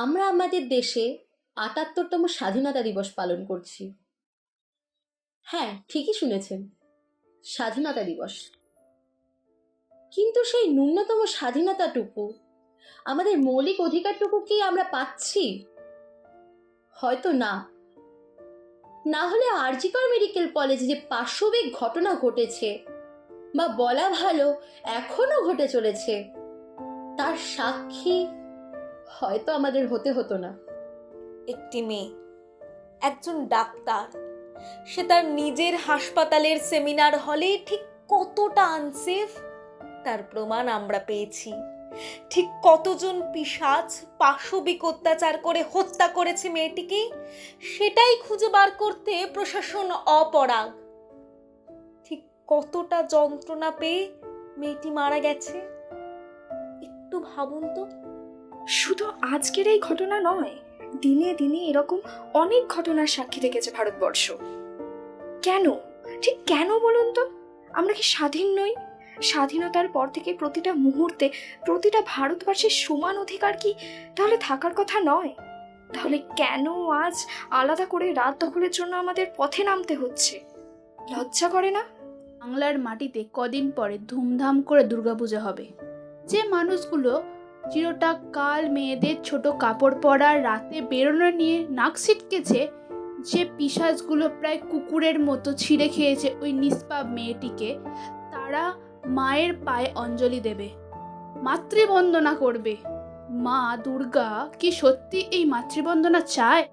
আমরা আমাদের দেশে ৭৮তম স্বাধীনতা দিবস পালন করছি। হ্যাঁ, ঠিকই শুনেছেন, স্বাধীনতা দিবস। কিন্তু সেই ন্যূনতম স্বাধীনতাটুকু, আমাদের মৌলিক অধিকারটুকু কি আমরা পাচ্ছি? হয়তো না। না হলে আর.জি. কর মেডিকেল কলেজে যে পাশবিক ঘটনা ঘটেছে, বা বলা ভালো এখনো ঘটে চলেছে, তার সাক্ষী হয়তো আমাদের হতে হতো না। একটি মেয়ে, একজন ডাক্তার, সে তার নিজের হাসপাতালের সেমিনার হলে ঠিক কতটা আনসেফ তার প্রমাণ আমরা পেয়েছি। ঠিক কতজন পিশাচ পাশবিক অত্যাচার করে হত্যা করেছে মেয়েটিকে, সেটাই খুঁজে বার করতে প্রশাসন অপরাগ। ঠিক কতটা যন্ত্রণা পেয়ে মেয়েটি মারা গেছে, একটু ভাবুন তো। শুধু আজকের এই ঘটনা নয়, দিনে দিনে এরকম অনেক ঘটনার সাক্ষী রেখেছে ভারতবর্ষ। কেন, ঠিক কেন বলুন তো? আমরা কি স্বাধীন নই? স্বাধীনতার পর থেকে প্রতিটা মুহূর্তে প্রতিটা ভারতবাসীর সমান অধিকার কি তাহলে থাকার কথা নয়? তাহলে কেন আজ আলাদা করে রাত দখলের জন্য আমাদের পথে নামতে হচ্ছে? লজ্জা করে না? বাংলার মাটিতে কদিন পরে ধুমধাম করে দুর্গাপূজা হবে। যে মানুষগুলো চিরটা কাল মেয়েদের ছোট কাপড় পরার রাতে বেরোনো নিয়ে নাক ছিটকেছে, যে পিশাচগুলো প্রায় কুকুরের মতো ছিঁড়ে খেয়েছে ওই নিষ্পাপ মেয়েটিকে, তারা মায়ের পায়ে অঞ্জলি দেবে, মাতৃবন্দনা করবে। মা দুর্গা কি সত্যি এই মাতৃবন্দনা চায়?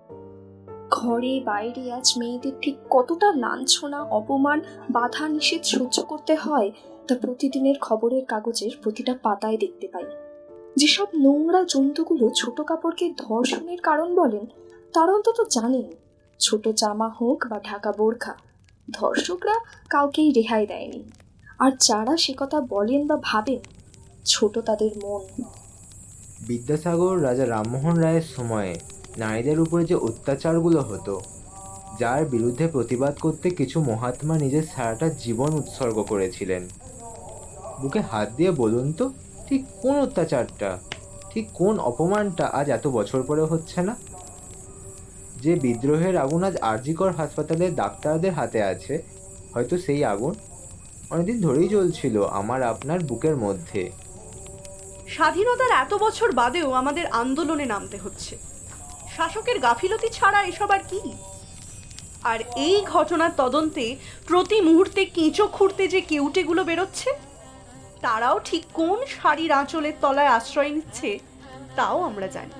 ঘরে বাইরে আজ মেয়েদের ঠিক কতটা লাঞ্ছনা, অপমান, বাধা নিষেধ সহ্য করতে হয় তা প্রতিদিনের খবরের কাগজের প্রতিটা পাতায় দেখতে পাই। যেসব নোংরা জন্তুগুলো ছোট কাপড়কে ধর্ষণের কারণ বলেন, তারা অন্তত জানেন ছোট জামা হোক বা ঢাকা বোরখা, ধর্ষকরা কাউকেই রেহাই দেয়নি। আর যারা সে কথা বলেন বা ভাবেন, ছোট তাদের মন। বিদ্যাসাগর রাজা রামমোহন রায়ের সময়ে নারীদের উপরে যে অত্যাচারগুলো হতো, যার বিরুদ্ধে প্রতিবাদ করতে কিছু মহাত্মা নিজের সারাটা জীবন উৎসর্গ করেছিলেন। বুকে হাত দিয়ে বলুন তো, ঠিক কোন অত্যাচারটা, ঠিক কোন অপমানটা আজ এত বছর পরে হচ্ছে না? যে বিদ্রোহের আগুন আজ আর.জি. কর হাসপাতালের ডাক্তারদের হাতে আছে, হয়তো সেই আগুন অনেকদিন ধরেই জ্বলছিল আমার আপনার বুকের মধ্যে। স্বাধীনতার এত বছর বাদেও আমাদের আন্দোলনে নামতে হচ্ছে। শাসকের গাফিলতি ছাড়া এসব আর কি? আর এই ঘটনার তদন্তে প্রতি মুহূর্তে কেঁচো খুঁড়তে যে কেউটেগুলো বেরোচ্ছে, তারাও ঠিক কোন শাড়ির আঁচলের তলায় আশ্রয় নিচ্ছে তাও আমরা জানি।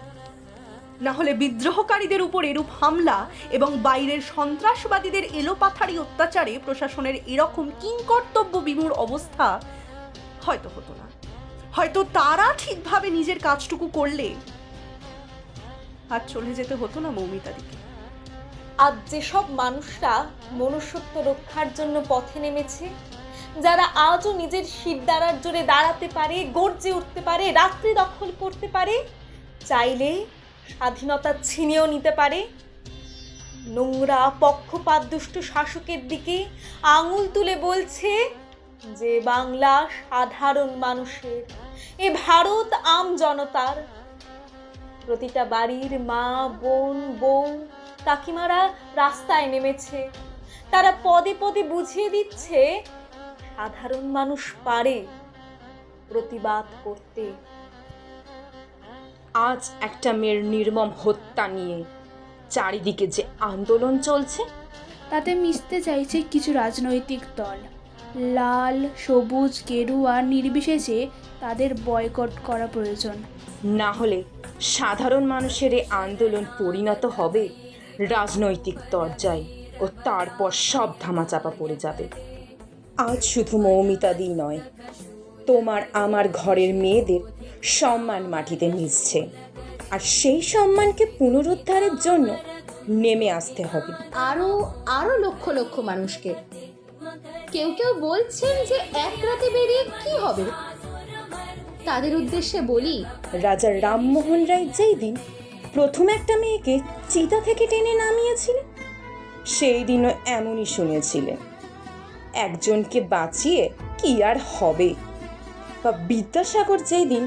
না হলে বিদ্রোহকারীদের উপর এরূপ হামলা এবং বাইরের সন্ত্রাসবাদীদের এলোপাথারি অত্যাচারে প্রশাসনের এরকম কিংকর্তব্য বিমূঢ় অবস্থা হয়তো হতো না। হয়তো তারা ঠিকভাবে নিজের কাজটুকু করলে আর চলে যেতে হতো না মৌমিতাদিকে। আজ যেসব মানুষরা মনুষ্যত্ব রক্ষার জন্য পথে নেমেছে, যারা আজও নিজের শিরদাঁড়ার জোরে দাঁড়াতে পারে, গর্জে উঠতে পারে, রাত্রি দখল করতে পারে, চাইলে স্বাধীনতা ছিনিয়েও নিতে পারে, নোংরা পক্ষপাত দুষ্ট শাসকের দিকে আঙুল তুলে বলছে যে বাংলা সাধারণ মানুষের, এ ভারত আম জনতার। প্রতিটা বাড়ির মা, বোন, বউ, কাকিমারা রাস্তায় নেমেছে। তারা পদে পদে বুঝিয়ে দিচ্ছে সাধারণ মানুষ পারে প্রতিবাদ করতে। আজ একটা মেয়ের নির্মম হত্যা নিয়ে চারিদিকে যে আন্দোলন চলছে, তাতে মিশতে চাইছে কিছু রাজনৈতিক দল। লাল, সবুজ, গেরুয়া নির্বিশেষে তাদের বয়কট করা প্রয়োজন। না হলে সাধারণ মানুষের এই আন্দোলন পরিণত হবে রাজনৈতিক দরজায়, ও তারপর সব ধামাচাপা পড়ে যাবে। আজ শুধু মৌমিতাদি নয়, তোমার আমার ঘরের মেয়েদের সম্মান মাটিতে মিশছে, আর সেই সম্মানকে পুনরুদ্ধারের জন্য নেমে আসতে হবে আরো আরো লক্ষ লক্ষ মানুষকে। কেউ কেউ বলছেন যে এক রাতে বেরিয়ে কি হবে। তাদের উদ্দেশ্যে বলি, রাজা রামমোহন রায় যেই দিন প্রথম একটা মেয়েকে চিতা থেকে টেনে নামিয়েছিলেন, সেই দিনও এমনই শুনেছিলেন। একজনকে বাঁচিয়ে কি আর হবে? বা বিদ্যাসাগর যেই দিন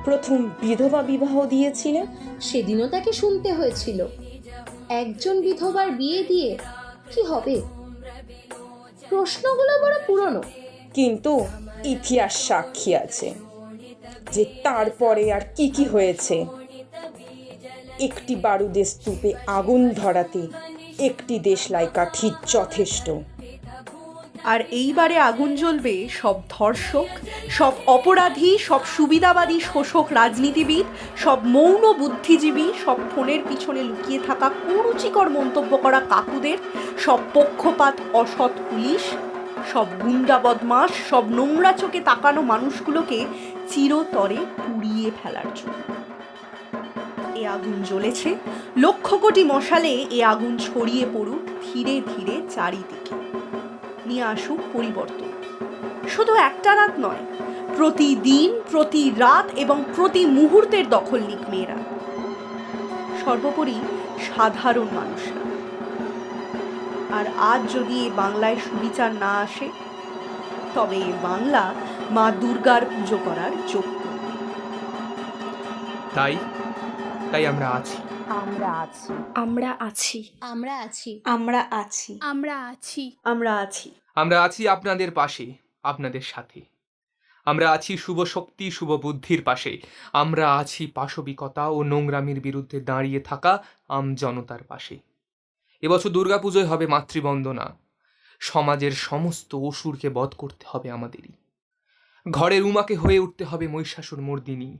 প্রথম বিধবা বিবাহ দিয়েছিলেন? সেদিনও তাকে শুনতে হয়েছিল, একজন বিধবার বিয়ে দিয়ে কি হবে? প্রশ্নগুলো বড় পুরনো। কিন্তু ইতিহাস সাক্ষী আছে যে তারপরে আর কি কি হয়েছে। একটি বারুদের স্তূপে আগুন ধরাতে একটি দেশলাই কাঠি যথেষ্ট। আর এইবারে আগুন জ্বলবে সব ধর্ষক, সব অপরাধী, সব সুবিধাবাদী শোষক রাজনীতিবিদ, সব মৌন বুদ্ধিজীবী, সব ফোনের পিছনে লুকিয়ে থাকা কুরুচিকর মন্তব্য করা কাকুদের, সব পক্ষপাত অসৎ পুলিশ, সব গুন্ডা বদমাশ, সব নোংরা চোখে তাকানো মানুষগুলোকে চিরতরে পুড়িয়ে ফেলার জন্য। এ আগুন জ্বলেছে, লক্ষ কোটি মশালে এ আগুন ছড়িয়ে পড়ুক ধীরে ধীরে চারিদিকে। নিয়ে আসুক পরিবর্তন। শুধু একটা রাত নয়, প্রতিদিন, প্রতি রাত এবং প্রতি মুহূর্তের দখল নিক মেয়েরা, সর্বোপরি সাধারণ মানুষরা। আর আজ যদি এ বাংলায় সুবিচার না আসে, তবে এ বাংলা মা দুর্গার পুজো করার যোগ্য। তাই তাই আমরা আছি। আমরা আছি, আমরা আছি, আমরা আছি, আমরা আছি, আমরা আছি, আমরা আছি। আমরা আছি আপনাদের পাশে, আপনাদের সাথে। আমরা আছি শুভ শক্তি, শুভ বুদ্ধির পাশে। আমরা আছি পাশবিকতা ও নোংরামির বিরুদ্ধে দাঁড়িয়ে থাকা আমজনতার পাশে। এবছর দুর্গাপুজোয় হবে মাতৃবন্দনা। সমাজের সমস্ত অসুরকে বধ করতে হবে আমাদেরই। ঘরের উমাকে হয়ে উঠতে হবে মহিষাসুর মর্দিনী,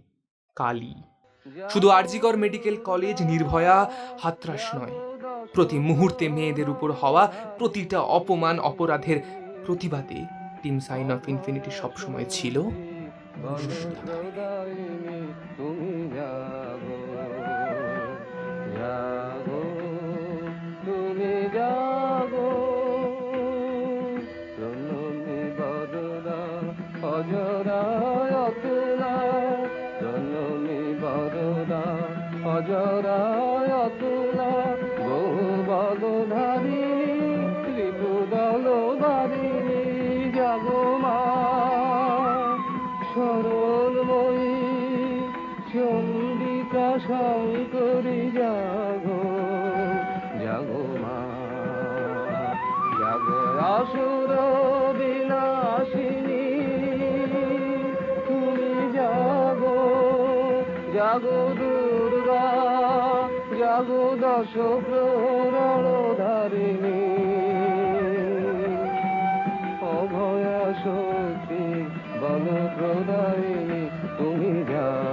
কালী। শুধু আরজিকর মেডিকেল কলেজ, নির্ভয়া, হাতরাস নয়, প্রতি মুহূর্তে মেয়েদের উপর হওয়া প্রতিটা অপমান, অপরাধের প্রতিবাদে টিম সাইন অফ ইনফিনিটি সবসময় ছিল শঙ্করী জাগো জাগো মা জাগো আসুর বিনাশিনী তুমি জাগো জাগো দুর্গা জাগো দশ প্রহরধারিণী অভয়া শক্তি বল প্রদায়িনী তুমি জাগো